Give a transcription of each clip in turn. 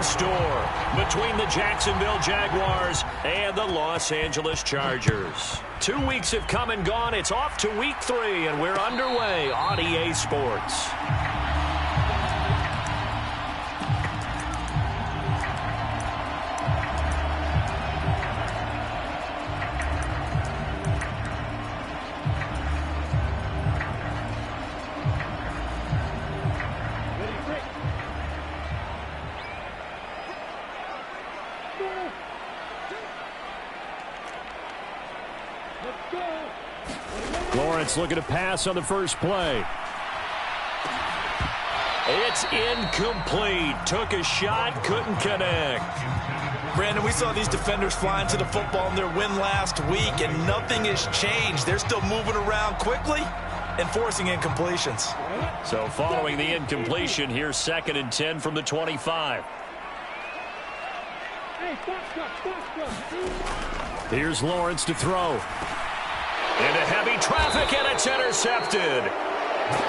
store between the Jacksonville Jaguars and the Los Angeles Chargers. 2 weeks have come and gone. It's off to week 3, and we're underway on EA Sports. Lawrence looking to pass on the first play. It's incomplete. Took a shot, couldn't connect. Brandon, we saw these defenders flying to the football in their win last week, and nothing has changed. They're still moving around quickly and forcing incompletions. So following the incompletion, here's 2nd and 10 from the 25. Here's Lawrence to throw. Into heavy traffic, and it's intercepted.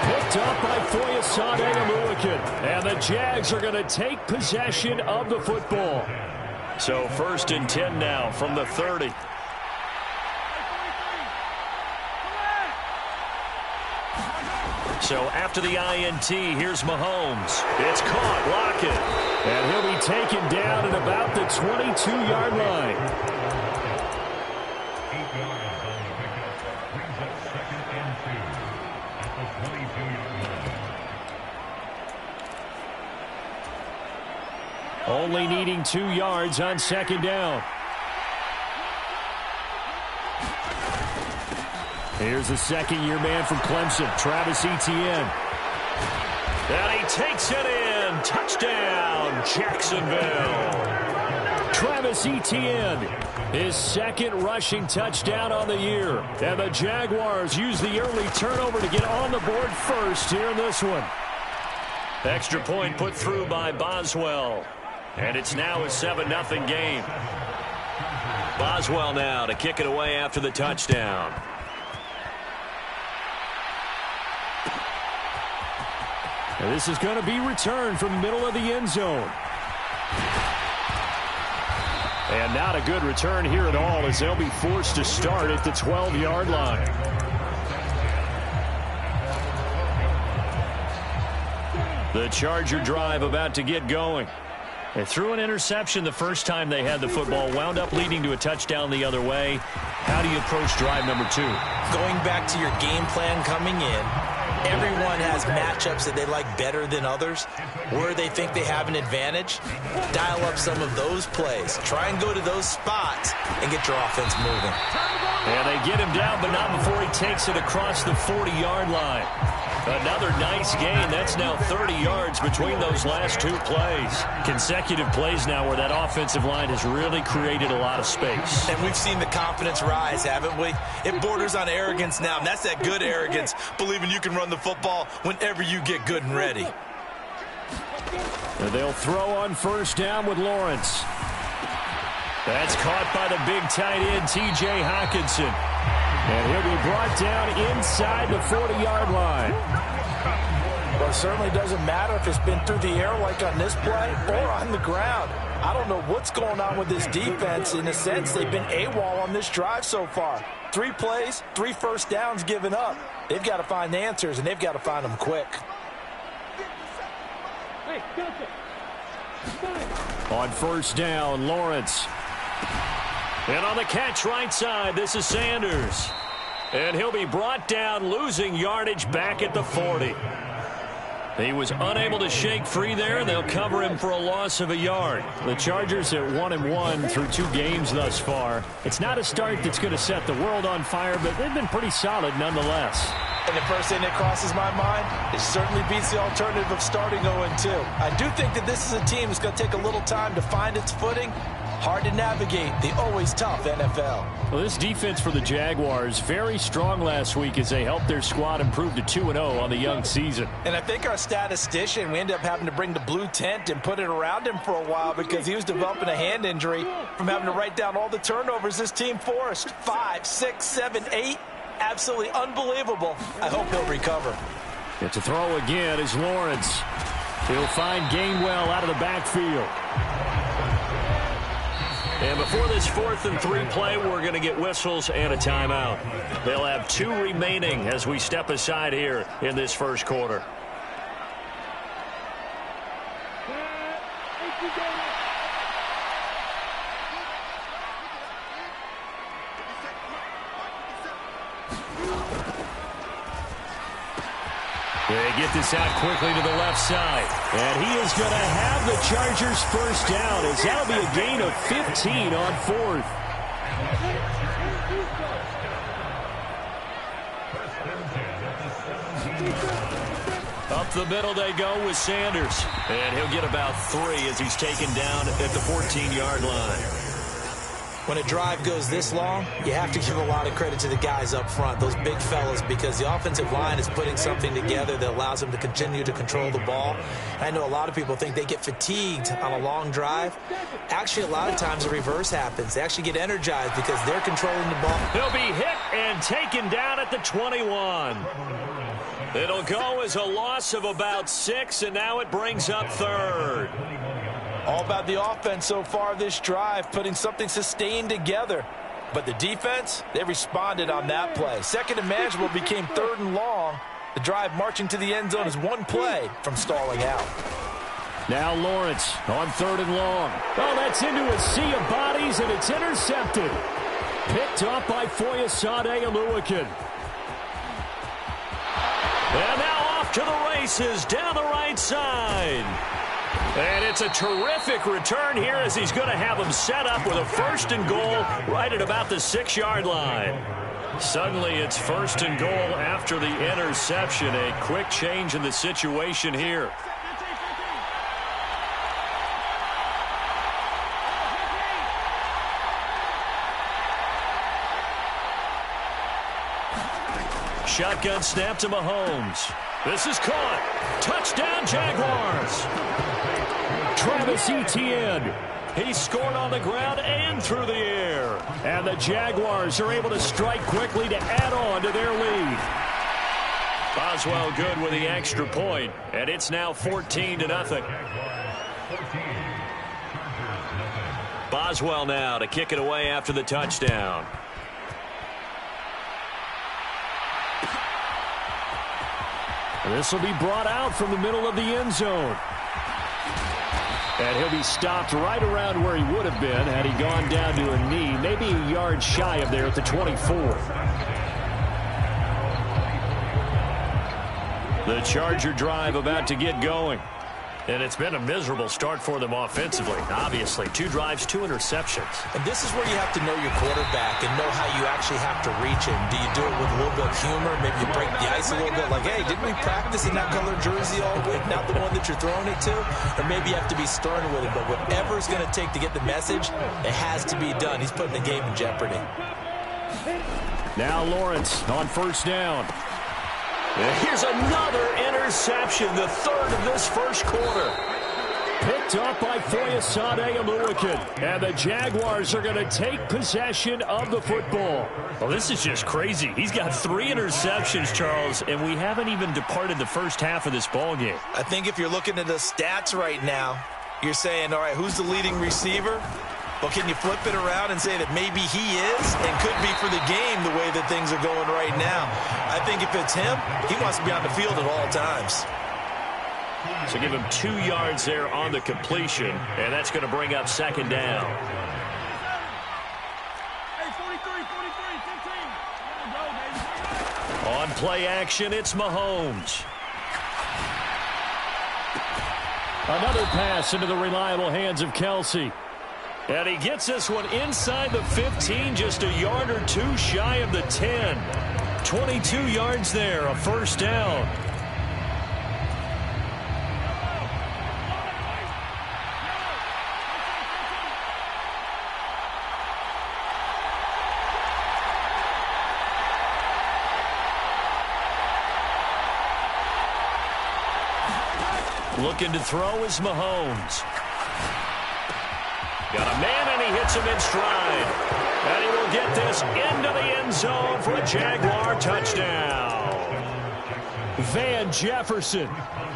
Picked up by Foyesade Oluwakin. And the Jags are going to take possession of the football. So 1st and 10 now from the 30. So after the INT, here's Mahomes. It's caught, Lockett. And he'll be taken down at about the 22-yard line. Only needing 2 yards on 2nd down. Here's the second-year man from Clemson, Travis Etienne. And he takes it in. Touchdown, Jacksonville. Travis Etienne, his 2nd rushing touchdown on the year. And the Jaguars use the early turnover to get on the board first here in this one. Extra point put through by Boswell. And it's now a 7-0 game. Boswell now to kick it away after the touchdown. And this is going to be returned from the middle of the end zone. And not a good return here at all, as they'll be forced to start at the 12-yard line. The Charger drive about to get going. They threw an interception the first time they had the football, wound up leading to a touchdown the other way. How do you approach drive number 2? Going back to your game plan coming in, everyone has matchups that they like better than others. Where they think they have an advantage, dial up some of those plays. Try and go to those spots and get your offense moving. And they get him down, but not before he takes it across the 40-yard line. Another nice gain. That's now 30 yards between those last 2 plays. Consecutive plays now where that offensive line has really created a lot of space. And we've seen the confidence rise, haven't we? It borders on arrogance now, and that's that good arrogance, believing you can run the football whenever you get good and ready. And they'll throw on 1st down with Lawrence. That's caught by the big tight end, T.J. Hockenson. And he'll be brought down inside the 40-yard line. Well, it certainly doesn't matter if it's been through the air like on this play or on the ground. I don't know what's going on with this defense. In a sense, they've been AWOL on this drive so far. 3 plays, 3 first downs given up. They've got to find answers, and they've got to find them quick. On 1st down, Lawrence. And on the catch right side, this is Sanders. And he'll be brought down, losing yardage back at the 40. He was unable to shake free there. They'll cover him for a loss of a yard. The Chargers at 1-1 through 2 games thus far. It's not a start that's going to set the world on fire, but they've been pretty solid nonetheless. And the first thing that crosses my mind, it certainly beats the alternative of starting 0-2. I do think that this is a team that's going to take a little time to find its footing. Hard to navigate the always tough NFL. Well, this defense for the Jaguars, very strong last week as they helped their squad improve to 2-0 on the young season. And I think our statistician, we ended up having to bring the blue tent and put it around him for a while because he was developing a hand injury from having to write down all the turnovers this team forced. 5, 6, 7, 8. Absolutely unbelievable. I hope he'll recover. It's a throw again is Lawrence. He'll find Gainwell out of the backfield. And before this 4th and 3 play, we're going to get whistles and a timeout. They'll have 2 remaining as we step aside here in this first quarter. They get this out quickly to the left side. And he is going to have the Chargers first down, as that'll be a gain of 15 on 4th. Up the middle they go with Sanders. And he'll get about 3 as he's taken down at the 14-yard line. When a drive goes this long, you have to give a lot of credit to the guys up front, those big fellas, because the offensive line is putting something together that allows them to continue to control the ball. I know a lot of people think they get fatigued on a long drive. Actually, a lot of times the reverse happens. They actually get energized because they're controlling the ball. He'll be hit and taken down at the 21. It'll go as a loss of about 6, and now it brings up 3rd. All about the offense so far this drive, putting something sustained together. But the defense, they responded on that play. 2nd and manageable became 3rd and long. The drive marching to the end zone is 1 play from stalling out. Now Lawrence on 3rd and long. Oh, that's into a sea of bodies, and it's intercepted. Picked up by Foyesade Oluwakin. And now off to the races down the right side. And it's a terrific return here as he's going to have him set up with a 1st and goal right at about the 6-yard line. Suddenly it's 1st and goal after the interception. A quick change in the situation here. Shotgun snap to Mahomes. This is caught. Touchdown, Jaguars. Travis Etienne. He scored on the ground and through the air. And the Jaguars are able to strike quickly to add on to their lead. Boswell good with the extra point, and it's now 14-0. Boswell now to kick it away after the touchdown. This will be brought out from the middle of the end zone. And he'll be stopped right around where he would have been had he gone down to a knee, maybe a yard shy of there at the 24. The Charger drive about to get going. And it's been a miserable start for them offensively. Obviously, 2 drives, 2 interceptions. And this is where you have to know your quarterback and know how you actually have to reach him. Do you do it with a little bit of humor? Maybe you break the ice a little bit like, hey, didn't we practice in that color jersey all week, not the one that you're throwing it to? Or maybe you have to be stern with it. But whatever it's going to take to get the message, it has to be done. He's putting the game in jeopardy. Now Lawrence on 1st down. And here's another interception, the 3rd of this first quarter. Picked up by Foyesade Oluwakin. And the Jaguars are going to take possession of the football. Well, this is just crazy. He's got 3 interceptions, Charles, and we haven't even departed the first half of this ball game. I think if you're looking at the stats right now, you're saying, all right, who's the leading receiver? Well, can you flip it around and say that maybe he is and could be for the game the way that things are going right now? I think if it's him, he wants to be on the field at all times. So give him 2 yards there on the completion, and that's going to bring up 2nd down. On play action, it's Mahomes. Another pass into the reliable hands of Kelsey. And he gets this one inside the 15, just a yard or 2 shy of the 10. 22 yards there, a 1st down. Looking to throw is Mahomes. Got a man, and he hits him in stride. And he will get this into the end zone for a Jaguar touchdown. Van Jefferson.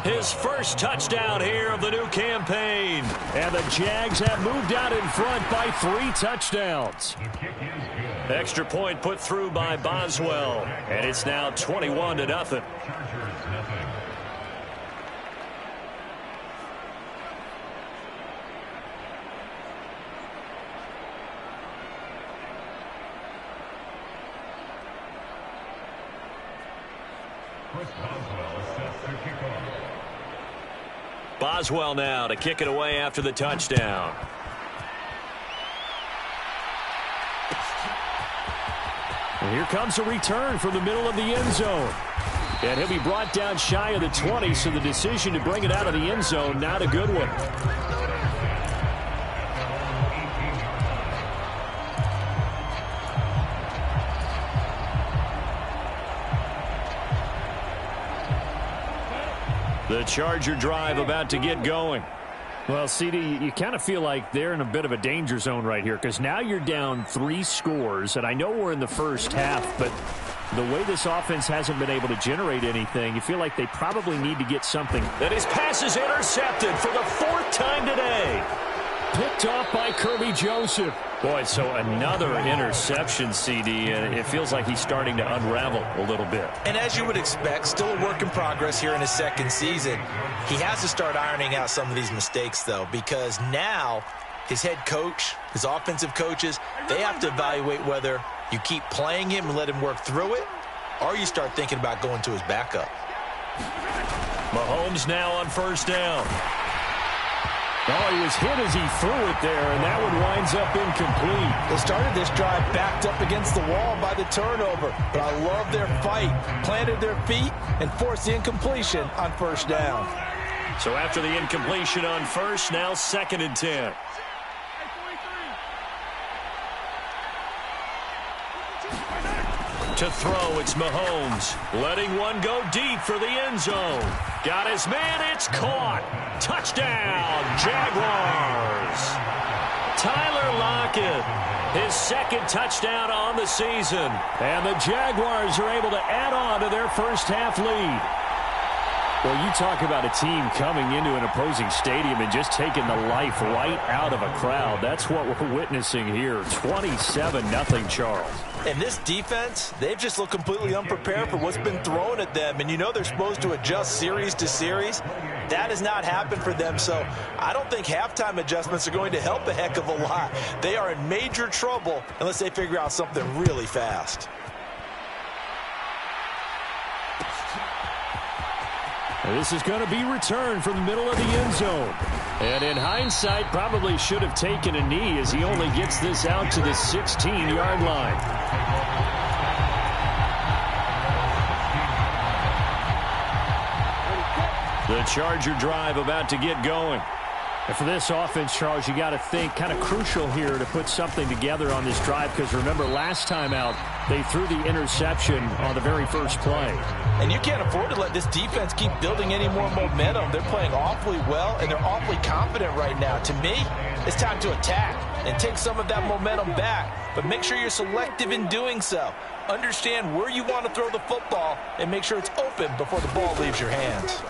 His first touchdown here of the new campaign. And the Jags have moved out in front by 3 touchdowns. Extra point put through by Boswell. And it's now 21-0. Boswell now to kick it away after the touchdown. And here comes a return from the middle of the end zone. And he'll be brought down shy of the 20, so the decision to bring it out of the end zone, not a good one. The Charger drive about to get going. Well, CD, you kind of feel like they're in a bit of a danger zone right here because now you're down 3 scores, and I know we're in the first half, but the way this offense hasn't been able to generate anything, you feel like they probably need to get something. And his pass is intercepted for the 4th time today. Picked off by Kirby Joseph. Boy, so another interception, CD, and it feels like he's starting to unravel a little bit. And as you would expect, still a work in progress here in his 2nd season. He has to start ironing out some of these mistakes, though, because now his head coach, his offensive coaches, they have to evaluate whether you keep playing him and let him work through it, or you start thinking about going to his backup. Mahomes now on 1st down. Oh, he was hit as he threw it there, and that one winds up incomplete. They started this drive backed up against the wall by the turnover, but I love their fight. Planted their feet and forced the incompletion on 1st down. So after the incompletion on 1st, now 2nd and 10. To throw, it's Mahomes. Letting one go deep for the end zone. Got his man, it's caught. Touchdown, Jaguars. Tyler Lockett, his 2nd touchdown on the season. And the Jaguars are able to add on to their first half lead. Well, you talk about a team coming into an opposing stadium and just taking the life right out of a crowd. That's what we're witnessing here. 27-0 Charles. And this defense, they've just looked completely unprepared for what's been thrown at them. And you know they're supposed to adjust series to series. That has not happened for them. So I don't think halftime adjustments are going to help a heck of a lot. They are in major trouble unless they figure out something really fast. This is going to be returned from the middle of the end zone. And in hindsight, probably should have taken a knee as he only gets this out to the 16-yard line. The Charger drive about to get going. And for this offense, Charles, you got to think kind of crucial here to put something together on this drive because remember last time out they threw the interception on the very first play. And you can't afford to let this defense keep building any more momentum. They're playing awfully well and they're awfully confident right now. To me, it's time to attack and take some of that momentum back. But make sure you're selective in doing so. Understand where you want to throw the football and make sure it's open before the ball leaves your hands.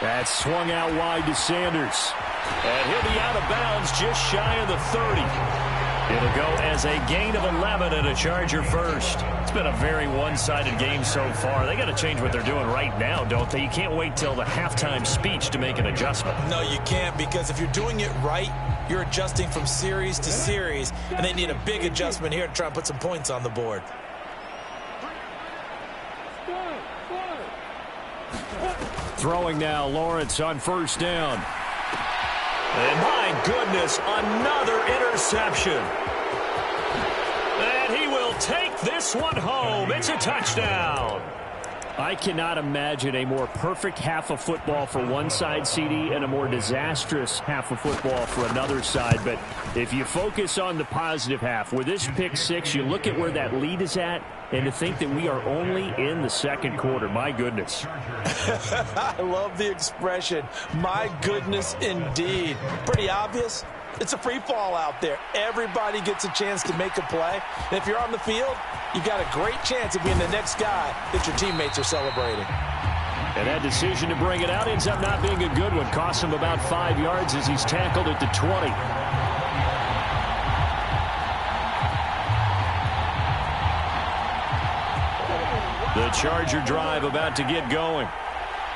That's swung out wide to Sanders. And he'll be out of bounds just shy of the 30. It'll go as a gain of 11 and a Charger first. It's been a very one-sided game so far. They got to change what they're doing right now, don't they? You can't wait till the halftime speech to make an adjustment. No, you can't, because if you're doing it right, you're adjusting from series to series, and they need a big adjustment here to try and put some points on the board. Throwing now, Lawrence on 1st down. And my goodness, another interception. And he will take this one home. It's a touchdown. I cannot imagine a more perfect half of football for one side, CD, and a more disastrous half of football for another side. But if you focus on the positive half, with this pick 6, you look at where that lead is at, and to think that we are only in the 2nd quarter, my goodness. I love the expression, my goodness indeed. Pretty obvious. It's a free fall out there. Everybody gets a chance to make a play. And if you're on the field, you've got a great chance of being the next guy that your teammates are celebrating. And that decision to bring it out ends up not being a good one. Costs him about 5 yards as he's tackled at the 20. The Charger drive about to get going.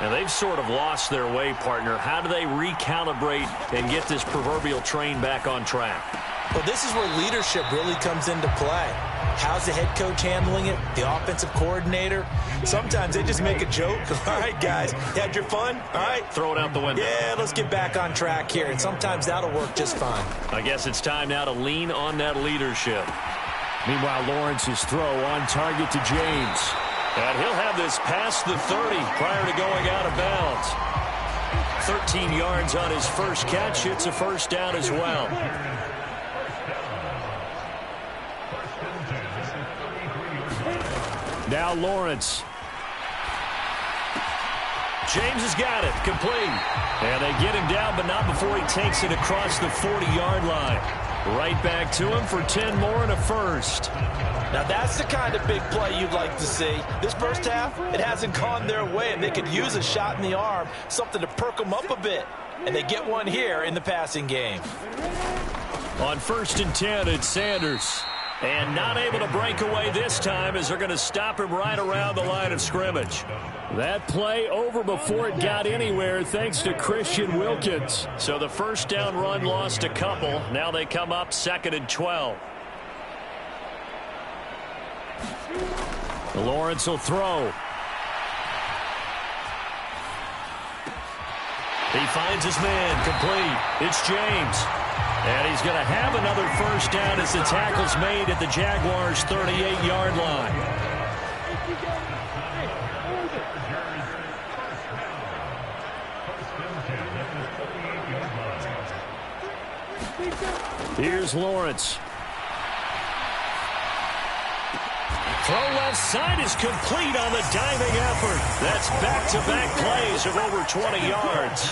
Now, they've sort of lost their way, partner. How do they recalibrate and get this proverbial train back on track? Well, this is where leadership really comes into play. How's the head coach handling it? The offensive coordinator? Sometimes they just make a joke. All right, guys, you had your fun? All right. Throw it out the window. Yeah, let's get back on track here. And sometimes that'll work just fine. I guess it's time now to lean on that leadership. Meanwhile, Lawrence's throw on target to James. And he'll have this past the 30 prior to going out of bounds. 13 yards on his first catch. It's a first down as well. Now Lawrence. James has got it. Complete. And they get him down, but not before he takes it across the 40-yard line. Right back to him for 10 more and a first. Now that's the kind of big play you'd like to see. This first half, it hasn't gone their way, and they could use a shot in the arm, something to perk them up a bit. And they get one here in the passing game. On 1st and 10, it's Sanders. And not able to break away this time as they're going to stop him right around the line of scrimmage. That play over before it got anywhere thanks to Christian Wilkins. So the first down run lost a couple. Now they come up 2nd and 12. Lawrence will throw. He finds his man, complete. It's James. And he's going to have another first down as the tackle's made at the Jaguars' 38-yard line. Here's Lawrence. Throw left side is complete on the diving effort. That's back-to-back plays of over 20 yards.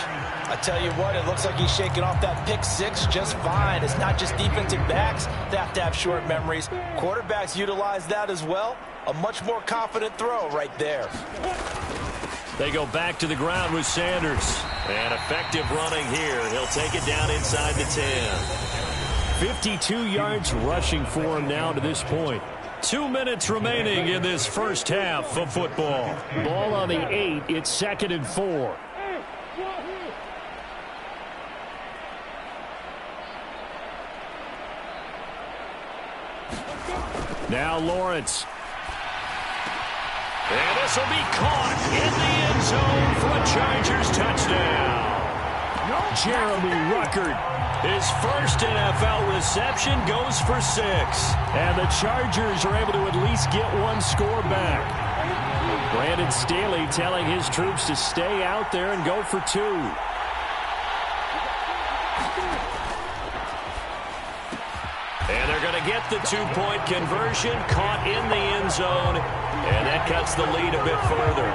I tell you what, it looks like he's shaking off that pick six just fine. It's not just defensive backs that have to have short memories. Quarterbacks utilize that as well. A much more confident throw right there. They go back to the ground with Sanders. And effective running here. He'll take it down inside the 10. 52 yards rushing for him now to this point. 2 minutes remaining in this first half of football. Ball on the 8. It's 2nd and 4. Now Lawrence. And this will be caught in the end zone for a Chargers touchdown. Jeremy Ruckert, his first NFL reception, goes for 6. And the Chargers are able to at least get one score back. Brandon Staley telling his troops to stay out there and go for 2. And they're going to get the 2-point conversion, caught in the end zone, and that cuts the lead a bit further.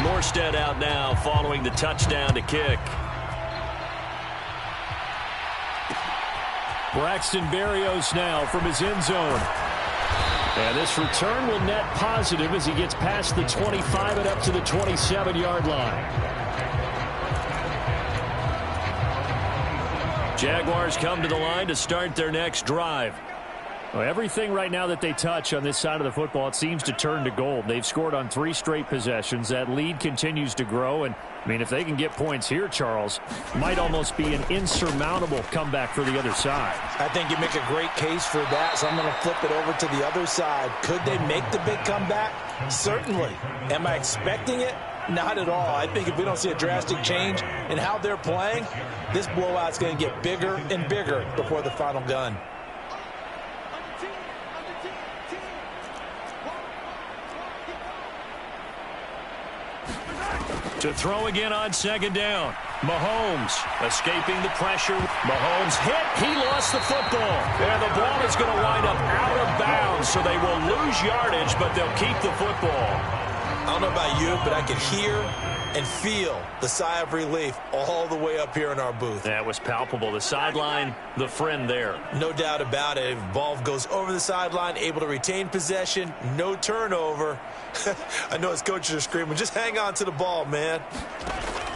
Morstead out now following the touchdown to kick. Braxton Berrios now from his end zone. And this return will net positive as he gets past the 25 and up to the 27-yard line. Jaguars come to the line to start their next drive. Well, everything right now that they touch on this side of the football, it seems to turn to gold. They've scored on 3 straight possessions. That lead continues to grow. And, I mean, if they can get points here, Charles, might almost be an insurmountable comeback for the other side. I think you make a great case for that, so I'm going to flip it over to the other side. Could they make the big comeback? Certainly. Am I expecting it? Not at all. I think if we don't see a drastic change in how they're playing, this blowout's going to get bigger and bigger before the final gun. To throw again on 2nd down. Mahomes escaping the pressure. Mahomes hit. He lost the football. And the ball is going to wind up out of bounds, so they will lose yardage, but they'll keep the football. don't know about you, but I could hear and feel the sigh of relief all the way up here in our booth. That was palpable. The sideline, the friend there. No doubt about it. Ball goes over the sideline, able to retain possession, no turnover. I know his coaches are screaming, just hang on to the ball, man.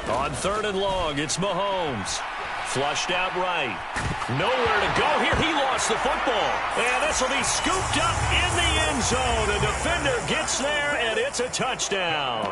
On 3rd and long, it's Mahomes. Flushed out right. Nowhere to go here. He lost the football. And this will be scooped up in the end zone. A defender gets there, and it's a touchdown.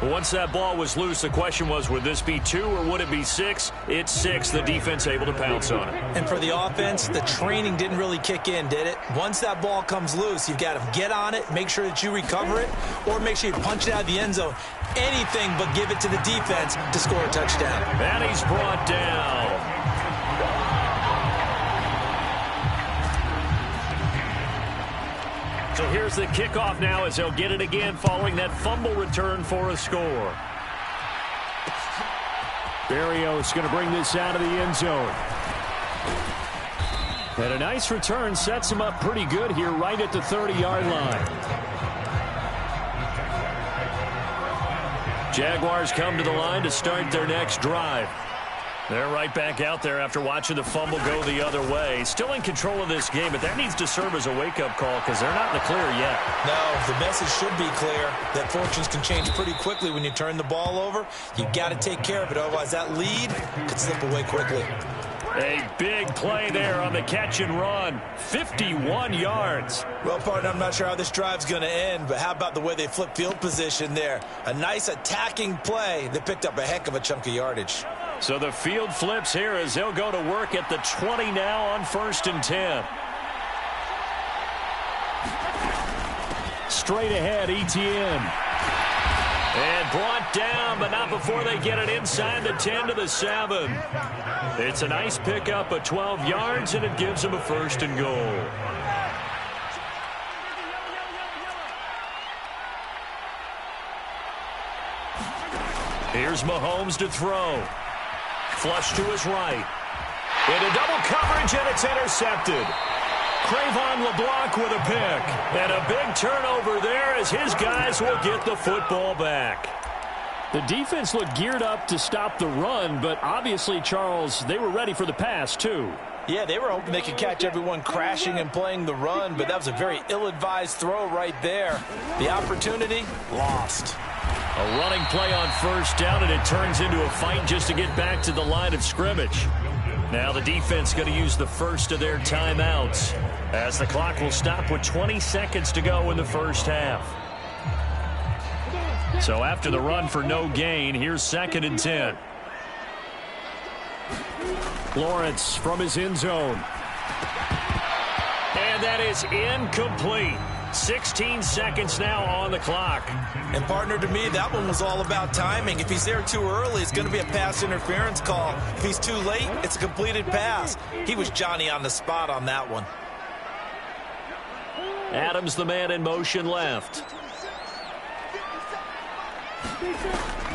Once that ball was loose, the question was, would this be 2 or would it be 6? It's 6. The defense able to pounce on it. And for the offense, the training didn't really kick in, did it? Once that ball comes loose, you've got to get on it, make sure that you recover it, or make sure you punch it out of the end zone. Anything but give it to the defense to score a touchdown. And he's brought down. So here's the kickoff now as they'll get it again following that fumble return for a score. Berrios going to bring this out of the end zone. And a nice return sets him up pretty good here right at the 30-yard line. Jaguars come to the line to start their next drive. They're right back out there after watching the fumble go the other way. Still in control of this game, but that needs to serve as a wake-up call because they're not in the clear yet. No, the message should be clear that fortunes can change pretty quickly when you turn the ball over. You got to take care of it, otherwise that lead could slip away quickly. A big play there on the catch and run. 51 yards. Well, partner, I'm not sure how this drive's going to end, but how about the way they flip field position there? A nice attacking play that picked up a heck of a chunk of yardage. So the field flips here as they'll go to work at the 20 now on 1st and 10. Straight ahead, Etienne. And brought down, but not before they get it inside the 10 to the 7. It's a nice pickup of 12 yards, and it gives them a 1st and goal. Here's Mahomes to throw. Flush to his right. Into double coverage, and it's intercepted. Crayvon LeBlanc with a pick. And a big turnover there as his guys will get the football back. The defense looked geared up to stop the run, but obviously, Charles, they were ready for the pass, too. Yeah, they were hoping they could catch everyone crashing and playing the run, but that was a very ill-advised throw right there. The opportunity, lost. A running play on 1st down, and it turns into a fight just to get back to the line of scrimmage. Now the defense going to use the first of their timeouts as the clock will stop with 20 seconds to go in the 1st half. So after the run for no gain, here's 2nd and 10. Lawrence from his end zone. And that is incomplete. 16 seconds now on the clock. And partner, to me, that one was all about timing. If he's there too early, it's going to be a pass interference call. If he's too late, it's a completed pass. He was Johnny on the spot on that one. Adams, the man in motion left.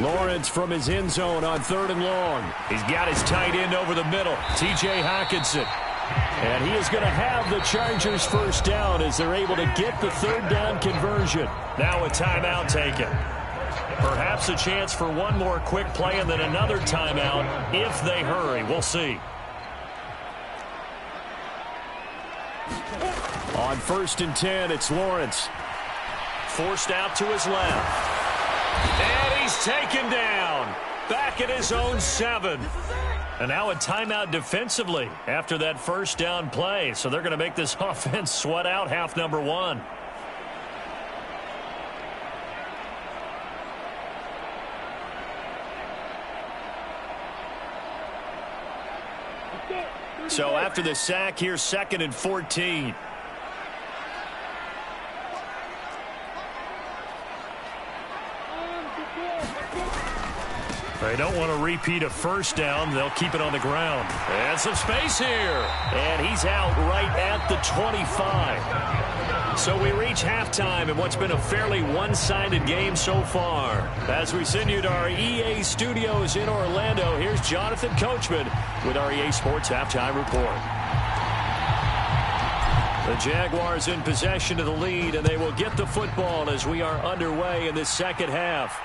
Lawrence from his end zone on 3rd and long. He's got his tight end over the middle, T.J. Hockenson. And he is going to have the Chargers 1st down as they're able to get the 3rd down conversion. Now a timeout taken. Perhaps a chance for one more quick play and then another timeout if they hurry. We'll see. On 1st and 10, it's Lawrence. Forced out to his left. And he's taken down. Back at his own 7. And now a timeout defensively after that 1st down play. So they're going to make this offense sweat out half number 1. So after the sack, here's 2nd and 14. They don't want to repeat a 1st down. They'll keep it on the ground. And some space here. And he's out right at the 25. So we reach halftime in what's been a fairly one-sided game so far. As we send you to our EA studios in Orlando, here's Jonathan Coachman with our EA Sports Halftime Report. The Jaguars in possession of the lead, and they will get the football as we are underway in this second half.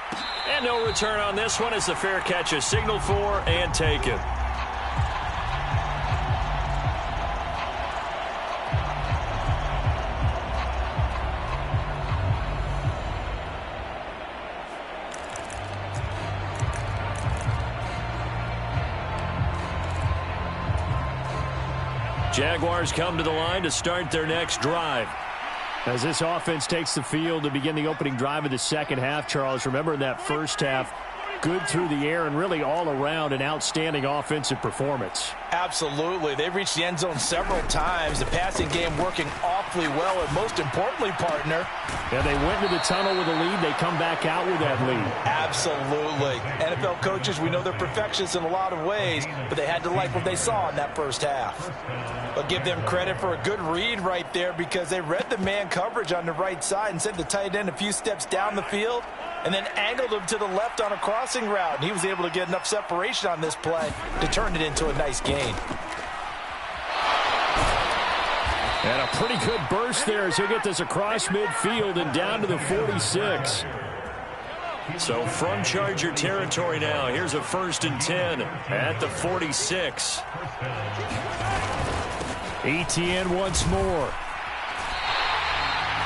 And no return on this one as the fair catch is signaled for and taken. Jaguars come to the line to start their next drive. As this offense takes the field to begin the opening drive of the second half, Charles, remember in that first half, good through the air and really all around an outstanding offensive performance. Absolutely. They've reached the end zone several times. The passing game working awfully well, and most importantly, partner. Yeah, they went into the tunnel with a lead. They come back out with that lead. Absolutely. NFL coaches, we know they're perfectionists in a lot of ways, but they had to like what they saw in that first half. But give them credit for a good read right there because they read the man coverage on the right side and sent the tight end a few steps down the field and then angled him to the left on a crossing route. And he was able to get enough separation on this play to turn it into a nice gain. And a pretty good burst there as he'll get this across midfield and down to the 46. So from Charger territory now, here's a 1st and 10 at the 46. ETN once more.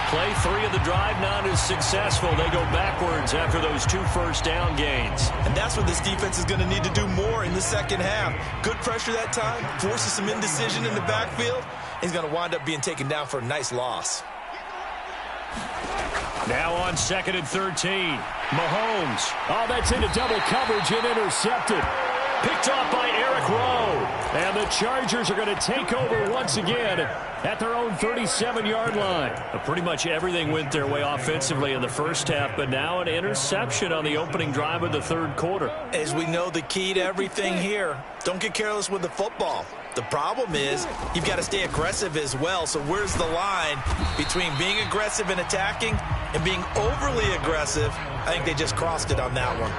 Play 3 of the drive not as successful. They go backwards after those 2 first down gains. And that's what this defense is going to need to do more in the second half. Good pressure that time, forces some indecision in the backfield. He's going to wind up being taken down for a nice loss. Now on 2nd and 13. Mahomes. Oh, that's into double coverage and intercepted. Picked off by Eric Rowe. And the Chargers are going to take over once again at their own 37-yard line. Pretty much everything went their way offensively in the first half, but now an interception on the opening drive of the third quarter. As we know, the key to everything here, don't get careless with the football. The problem is you've got to stay aggressive as well. So where's the line between being aggressive and attacking and being overly aggressive? I think they just crossed it on that one.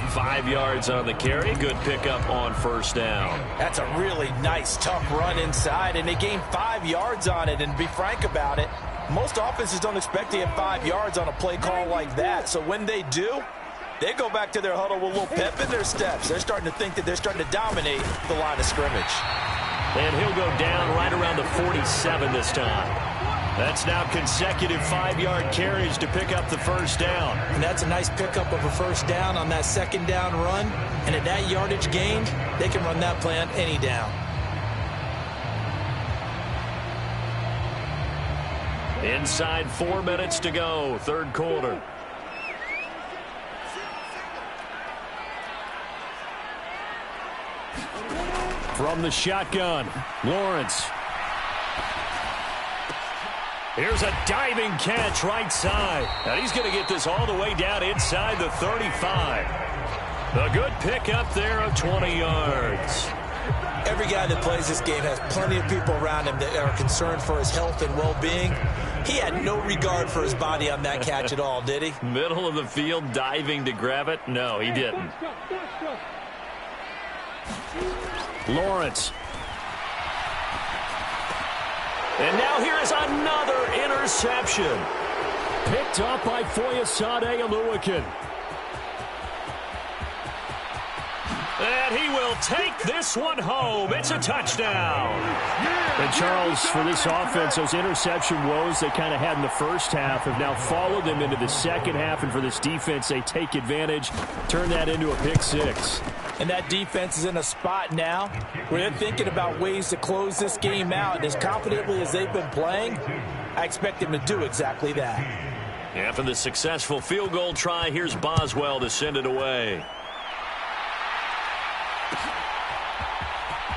5 yards on the carry. Good pickup on first down. That's a really nice, tough run inside, and they gained 5 yards on it. And to be frank about it, most offenses don't expect to get 5 yards on a play call like that. So when they do, they go back to their huddle with a little pep in their steps. They're starting to think that they're starting to dominate the line of scrimmage. And he'll go down right around the 47 this time. That's now consecutive 5-yard carries to pick up the first down. And that's a nice pickup of a first down on that second down run. And at that yardage gained, they can run that play on any down. Inside 4 minutes to go, third quarter. From the shotgun, Lawrence. Here's a diving catch right side. And he's going to get this all the way down inside the 35. A good pickup there of 20 yards. Every guy that plays this game has plenty of people around him that are concerned for his health and well-being. He had no regard for his body on that catch at all, did he? Middle of the field, diving to grab it? No, he didn't. Lawrence. And now here is another interception. Picked up by Foyesade Oluwakin. And he will take this one home. It's a touchdown. And Charles, for this offense, those interception woes they kind of had in the first half have now followed them into the second half. And for this defense, they take advantage, turn that into a pick six. And that defense is in a spot now where they're thinking about ways to close this game out. And as confidently as they've been playing, I expect them to do exactly that. After the successful field goal try, here's Boswell to send it away.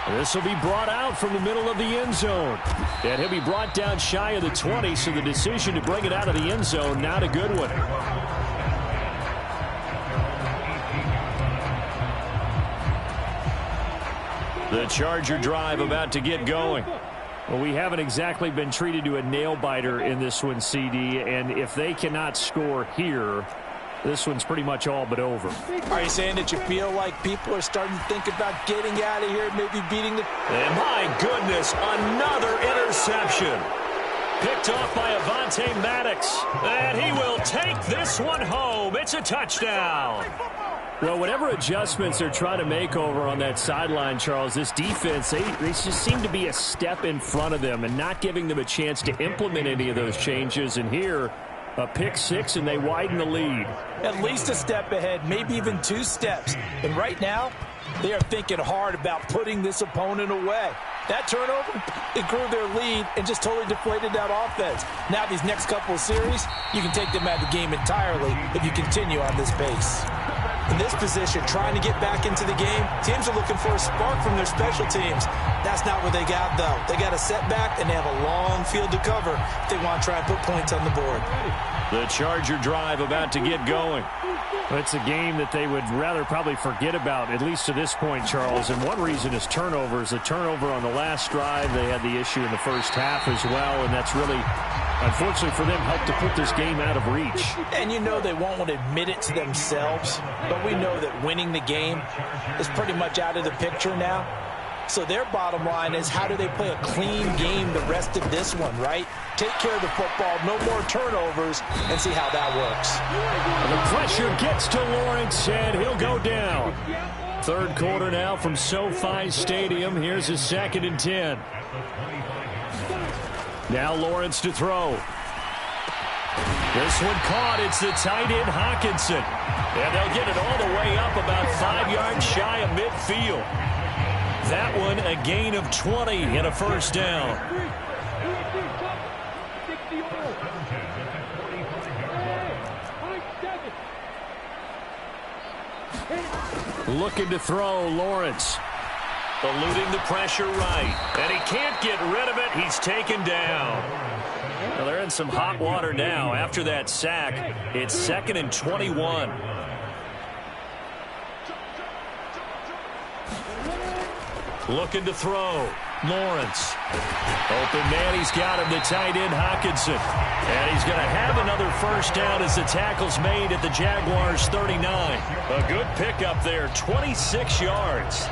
This will be brought out from the middle of the end zone. And he'll be brought down shy of the 20, so the decision to bring it out of the end zone, not a good one. The Charger drive about to get going. Well, we haven't exactly been treated to a nail-biter in this one, CD, and if they cannot score here, this one's pretty much all but over. Are you saying that you feel like people are starting to think about getting out of here, maybe beating the... And my goodness, another interception. Picked off by Avonte Maddox. And he will take this one home. It's a touchdown. Well, whatever adjustments they're trying to make over on that sideline, Charles, this defense, they just seem to be a step in front of them and not giving them a chance to implement any of those changes. And here, a pick six, and they widen the lead. At least a step ahead, maybe even 2 steps. And right now, they are thinking hard about putting this opponent away. That turnover, it grew their lead and just totally deflated that offense. Now these next couple of series, you can take them out of the game entirely if you continue on this pace. In this position, trying to get back into the game, teams are looking for a spark from their special teams. That's not what they got, though. They got a setback, and they have a long field to cover if they want to try and put points on the board. The Charger drive about to get going. It's a game that they would rather probably forget about, at least to this point, Charles. And one reason is turnovers. A turnover on the last drive. They had the issue in the first half as well, and that's really, unfortunately for them, helped to put this game out of reach. And you know they won't want to admit it to themselves, but we know that winning the game is pretty much out of the picture now. So their bottom line is, how do they play a clean game the rest of this one, right? Take care of the football, no more turnovers, and see how that works. The pressure gets to Lawrence, and he'll go down. Third quarter now from SoFi Stadium. Here's a 2nd and 10. Now Lawrence to throw. This one caught. It's the tight end Hawkinson. And they'll get it all the way up about 5 yards shy of midfield. That one a gain of 20 and a first down. Looking to throw, Lawrence. Eluding the pressure right. And he can't get rid of it. He's taken down. Well, they're in some hot water now after that sack. It's 2nd and 21. Looking to throw. Lawrence. Open man, he's got him, the tight end Hawkinson. And he's going to have another first down as the tackle's made at the Jaguars' 39. A good pickup there, 26 yards.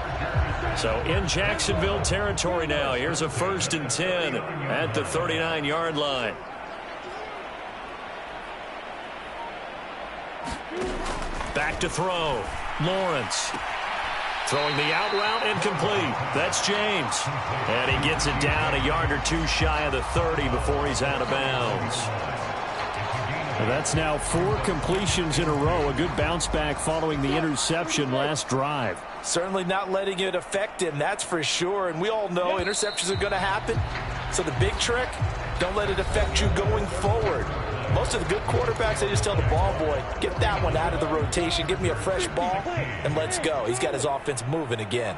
So in Jacksonville territory now. Here's a 1st and 10 at the 39-yard line. Back to throw. Lawrence. Throwing the out route incomplete. That's James. And he gets it down a yard or 2 shy of the 30 before he's out of bounds. Well, that's now 4 completions in a row. A good bounce back following the interception last drive. Certainly not letting it affect him, that's for sure. And we all know interceptions are going to happen. So the big trick, don't let it affect you going forward. Most of the good quarterbacks, they just tell the ball boy, get that one out of the rotation, give me a fresh ball, and let's go. He's got his offense moving again.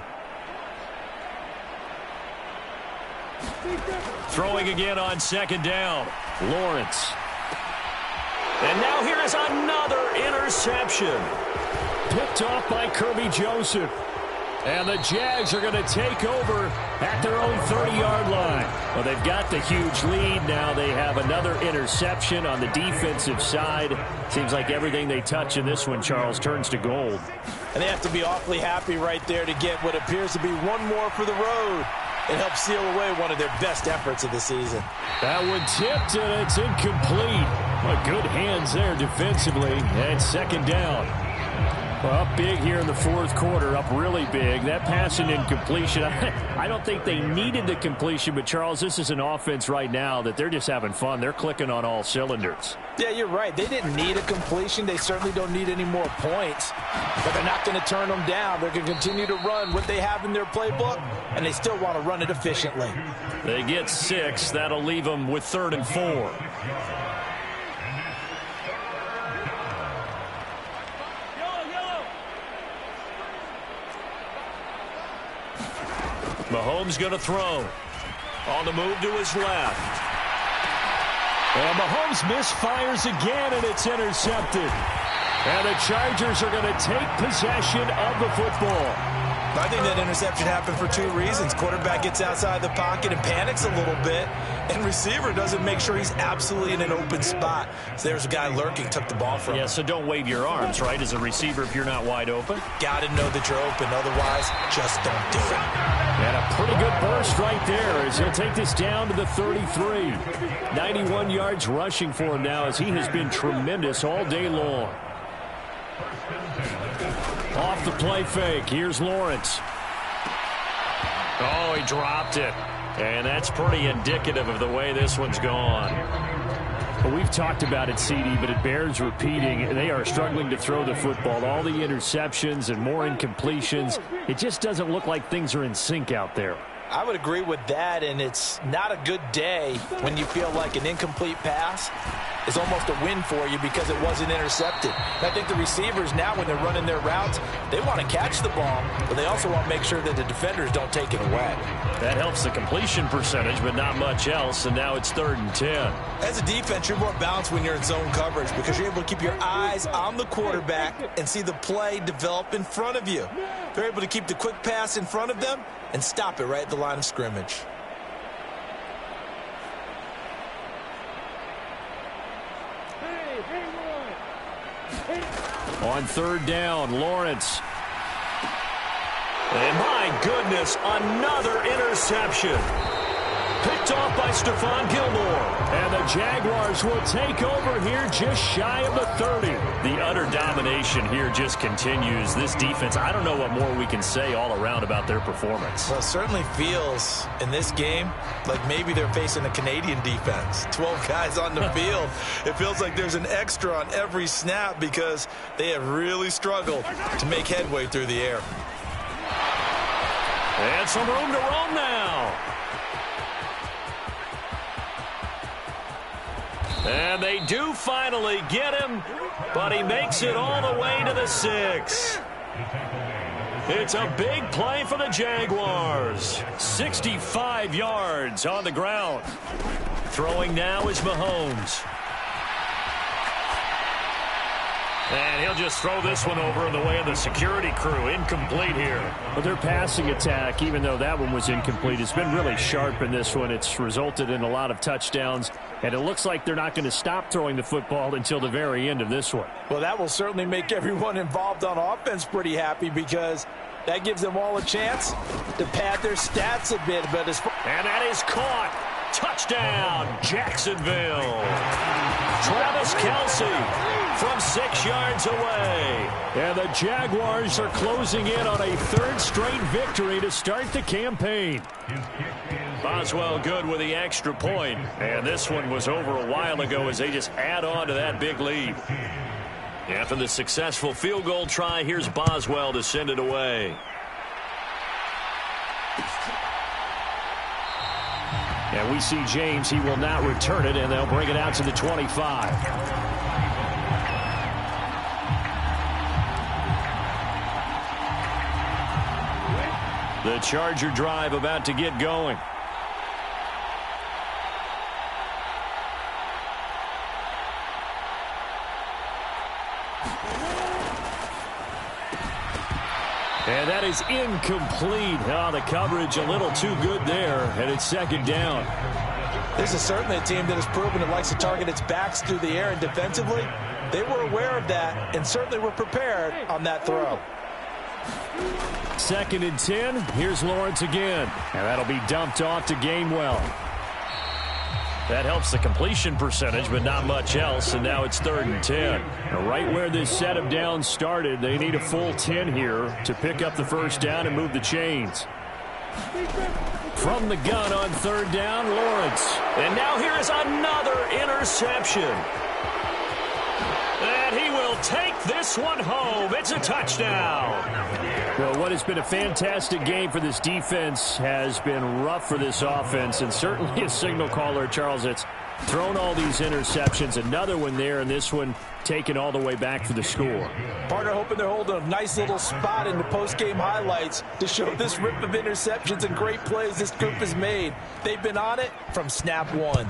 Throwing again on 2nd down. Lawrence. And now here is another interception. Picked off by Kirby Joseph. And the Jags are going to take over at their own 30-yard line. Well, they've got the huge lead. Now they have another interception on the defensive side. Seems like everything they touch in this one, Charles, turns to gold. And they have to be awfully happy right there to get what appears to be one more for the road. It helps seal away one of their best efforts of the season. That one tipped, and it's incomplete. Well, good hands there defensively. And 2nd down. Well, up big here in the 4th quarter, up really big. That pass and incompletion, I don't think they needed the completion, but, Charles, this is an offense right now that they're just having fun. They're clicking on all cylinders. Yeah, you're right. They didn't need a completion. They certainly don't need any more points, but they're not going to turn them down. They're going to continue to run what they have in their playbook, and they still want to run it efficiently. They get 6. That'll leave them with 3rd and 4. Mahomes going to throw. On the move to his left. And Mahomes misfires again, and it's intercepted. And the Chargers are going to take possession of the football. I think that interception happened for two reasons. Quarterback gets outside the pocket and panics a little bit, and receiver doesn't make sure he's absolutely in an open spot. So there's a guy lurking, took the ball from him. Yeah, so don't wave your arms, right, as a receiver if you're not wide open. Got to know that you're open. Otherwise, just don't do it. And a pretty good burst right there as he'll take this down to the 33. 91 yards rushing for him now as he has been tremendous all day long. Off the play fake. Here's Lawrence. Oh, he dropped it. And that's pretty indicative of the way this one's gone. Well, we've talked about it, CD, but it bears repeating. They are struggling to throw the football. All the interceptions and more incompletions. It just doesn't look like things are in sync out there. I would agree with that, and it's not a good day when you feel like an incomplete pass is almost a win for you because it wasn't intercepted. And I think the receivers now, when they're running their routes, they want to catch the ball, but they also want to make sure that the defenders don't take it away. That helps the completion percentage, but not much else, and now it's 3rd and 10. As a defense, you're more balanced when you're in zone coverage because you're able to keep your eyes on the quarterback and see the play develop in front of you. They're able to keep the quick pass in front of them and stop it right at the line of scrimmage. On 3rd down, Lawrence. And my goodness, another interception. Picked off by Stephon Gilmore. And the Jaguars will take over here just shy of the 30. The utter domination here just continues. This defense, I don't know what more we can say all around about their performance. Well, it certainly feels in this game like maybe they're facing a Canadian defense. 12 guys on the field. It feels like there's an extra on every snap because they have really struggled to make headway through the air. And some room to roam now. And they do finally get him, but he makes it all the way to the 6. It's a big play for the Jaguars. 65 yards on the ground. Throwing now is Mahomes. And he'll just throw this one over in the way of the security crew. Incomplete here. But their passing attack, even though that one was incomplete, has been really sharp in this one. It's resulted in a lot of touchdowns, and it looks like they're not going to stop throwing the football until the very end of this one. Well, that will certainly make everyone involved on offense pretty happy because that gives them all a chance to pad their stats a bit. And that is caught. Touchdown, Jacksonville. Travis Kelce from 6 yards away. And the Jaguars are closing in on a 3rd straight victory to start the campaign. Boswell good with the extra point. And this one was over a while ago as they just add on to that big lead. After the successful field goal try, here's Boswell to send it away. And we see James. He will not return it, and they'll bring it out to the 25. The Charger drive about to get going. And that is incomplete. Oh, the coverage a little too good there, and it's 2nd down. This is certainly a team that has proven it likes to target its backs through the air, and defensively, they were aware of that and certainly were prepared on that throw. 2nd and 10. Here's Lawrence again, and that'll be dumped off to Gainwell. That helps the completion percentage, but not much else, and now it's 3rd and 10. Now, right where this set of downs started, they need a full 10 here to pick up the 1st down and move the chains. From the gun on 3rd down, Lawrence. And now here is another interception. And he will take this one home. It's a touchdown. Well, what has been a fantastic game for this defense has been rough for this offense, and certainly a signal caller, Charles, that's thrown all these interceptions. Another one there, and this one taken all the way back for the score. Partner hoping they're holding a nice little spot in the post-game highlights to show this rip of interceptions and great plays this group has made. They've been on it from snap one.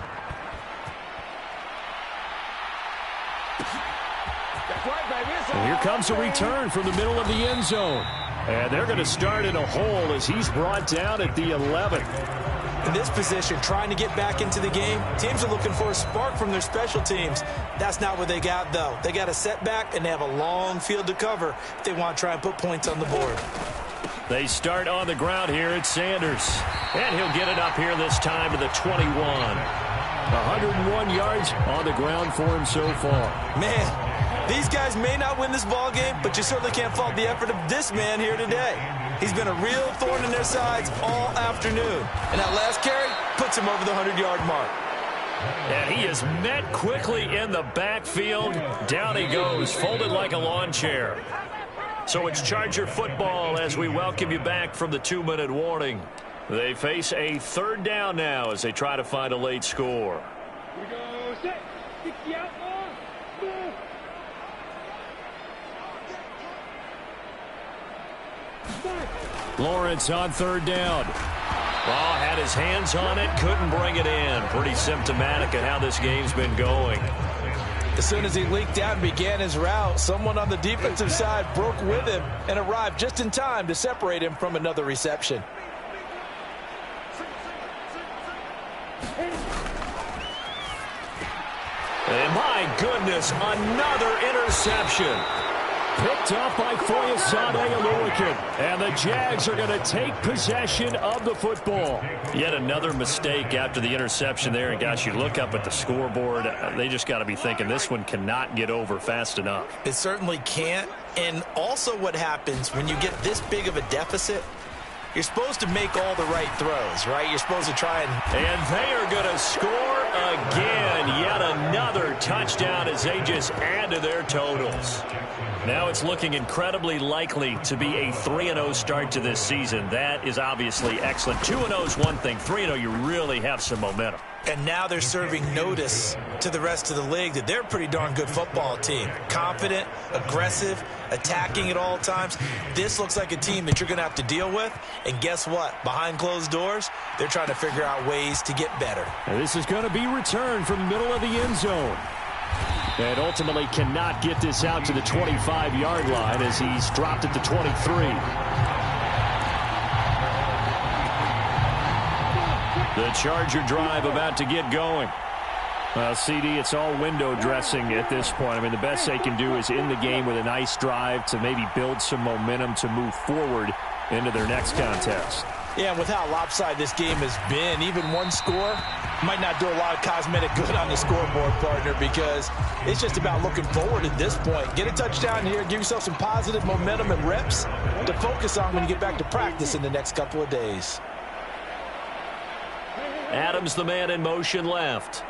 And here comes a return from the middle of the end zone. And they're going to start in a hole as he's brought down at the 11. In this position, trying to get back into the game, teams are looking for a spark from their special teams. That's not what they got, though. They got a setback, and they have a long field to cover if they want to try and put points on the board. They start on the ground here at Sanders. And he'll get it up here this time to the 21. 101 yards on the ground for him so far. Man, these guys may not win this ball game, but you certainly can't fault the effort of this man here today. He's been a real thorn in their sides all afternoon. And that last carry puts him over the 100-yard mark. And he is met quickly in the backfield. Down he goes, folded like a lawn chair. So it's Charger football as we welcome you back from the 2-minute warning. They face a third down now as they try to find a late score. Here we go. Set. 60 out. Move. Lawrence on third down. Well, had his hands on it, couldn't bring it in. Pretty symptomatic of how this game's been going. As soon as he leaked out and began his route, someone on the defensive side broke with him and arrived just in time to separate him from another reception. And my goodness, another interception. Picked up by Foyesade Oluwakin. And the Jags are going to take possession of the football. Yet another mistake after the interception there. And gosh, you look up at the scoreboard, they just got to be thinking this one cannot get over fast enough. It certainly can't. And also what happens when you get this big of a deficit, you're supposed to make all the right throws, right? You're supposed to try and they are going to score again. Yet another touchdown as they just add to their totals. Now it's looking incredibly likely to be a 3-0 start to this season. That is obviously excellent. 2-0 is one thing. 3-0, you really have some momentum. And now they're serving notice to the rest of the league that they're a pretty darn good football team. Confident, aggressive, attacking at all times. This looks like a team that you're going to have to deal with. And guess what? Behind closed doors, they're trying to figure out ways to get better. And this is going to be returned from the middle of the end zone. And ultimately cannot get this out to the 25-yard line as he's dropped at the 23. The Charger drive about to get going. Well, CD, it's all window dressing at this point. I mean, the best they can do is in the game with a nice drive to maybe build some momentum to move forward into their next contest. Yeah, and with how lopsided this game has been, even one score might not do a lot of cosmetic good on the scoreboard, partner, because it's just about looking forward at this point. Get a touchdown here, give yourself some positive momentum and reps to focus on when you get back to practice in the next couple of days. Adams, the man in motion left.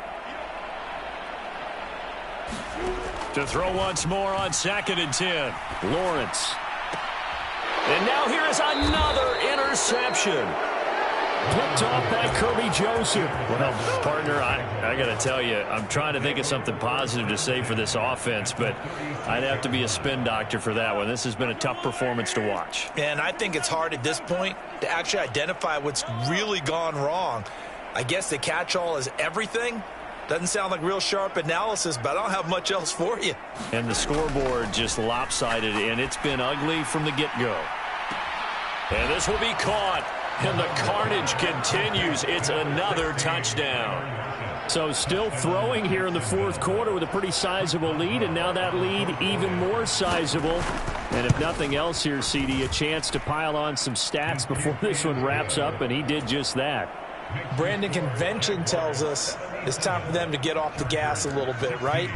To throw once more on 2nd and 10. Lawrence. And now here is another interception. Picked off by Kirby Joseph. Well, partner, I got to tell you, I'm trying to think of something positive to say for this offense, but I'd have to be a spin doctor for that one. This has been a tough performance to watch. And I think it's hard at this point to actually identify what's really gone wrong. I guess the catch-all is everything. Doesn't sound like real sharp analysis, but I don't have much else for you. And the scoreboard just lopsided, and it's been ugly from the get-go. And this will be caught, and the carnage continues. It's another touchdown. So still throwing here in the fourth quarter with a pretty sizable lead, and now that lead even more sizable. And if nothing else here, CD, a chance to pile on some stats before this one wraps up, and he did just that. Brandon, convention tells us it's time for them to get off the gas a little bit, right?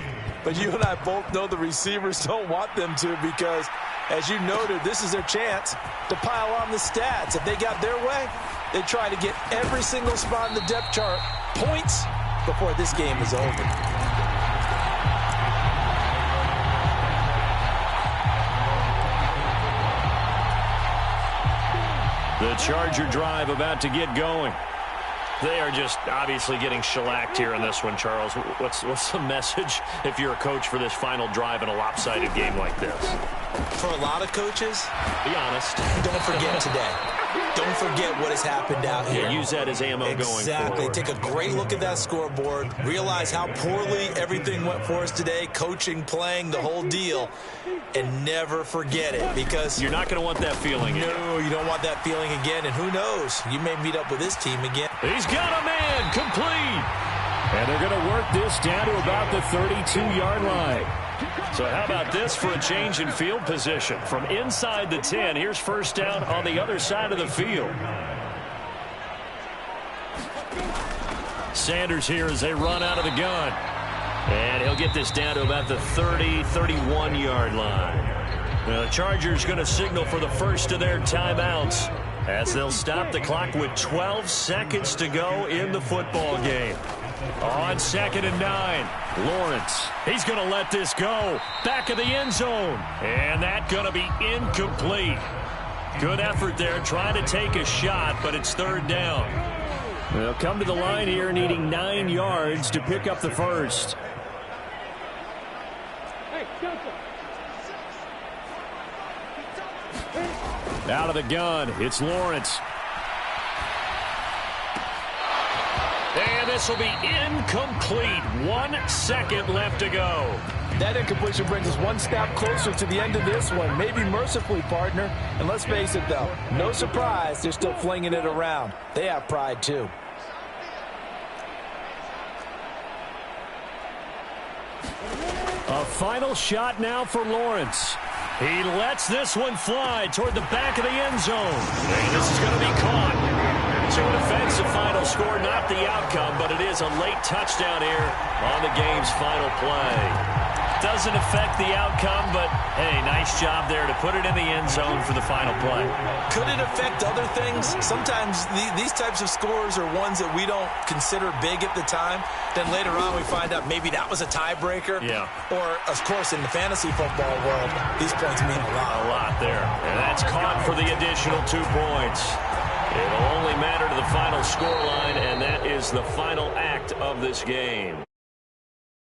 But you and I both know the receivers don't want them to because, as you noted, this is their chance to pile on the stats. If they got their way, they try to get every single spot in the depth chart points before this game is over. The Charger drive about to get going. They are just obviously getting shellacked here in this one, Charles. What's the message if you're a coach for this final drive in a lopsided game like this? For a lot of coaches, be honest. don't forget today. Don't forget what has happened out here. Yeah, use that as ammo going forward. Exactly. Take a great look at that scoreboard. Realize how poorly everything went for us today. Coaching, playing, the whole deal. And never forget it, because you're not going to want that feeling again. No, you don't want that feeling again. And who knows? You may meet up with this team again. He's got a man complete. And they're going to work this down to about the 32-yard line. So how about this for a change in field position? From inside the 10, here's first down on the other side of the field. Sanders here as they run out of the gun. And he'll get this down to about the 30, 31-yard line. The Chargers going to signal for the first of their timeouts as they'll stop the clock with 12 seconds to go in the football game. On 2nd and 9, Lawrence. He's going to let this go. Back of the end zone. And that's going to be incomplete. Good effort there trying to take a shot, but it's third down. They'll come to the line here needing 9 yards to pick up the first. Out of the gun, it's Lawrence. And this will be incomplete. 1 second left to go. That incompletion brings us one step closer to the end of this one. Maybe mercifully, partner. And let's face it, though, no surprise, they're still flinging it around. They have pride, too. A final shot now for Lawrence. He lets this one fly toward the back of the end zone. And this is going to be caught. So it affects the final score, not the outcome, but it is a late touchdown here on the game's final play. Doesn't affect the outcome, but, hey, nice job there to put it in the end zone for the final play. Could it affect other things? Sometimes these types of scores are ones that we don't consider big at the time. Then later on we find out maybe that was a tiebreaker. Yeah. Or, of course, in the fantasy football world, these points mean a lot. A lot there. And that's caught for the additional 2 points. It'll only matter to the final scoreline, and that is the final act of this game.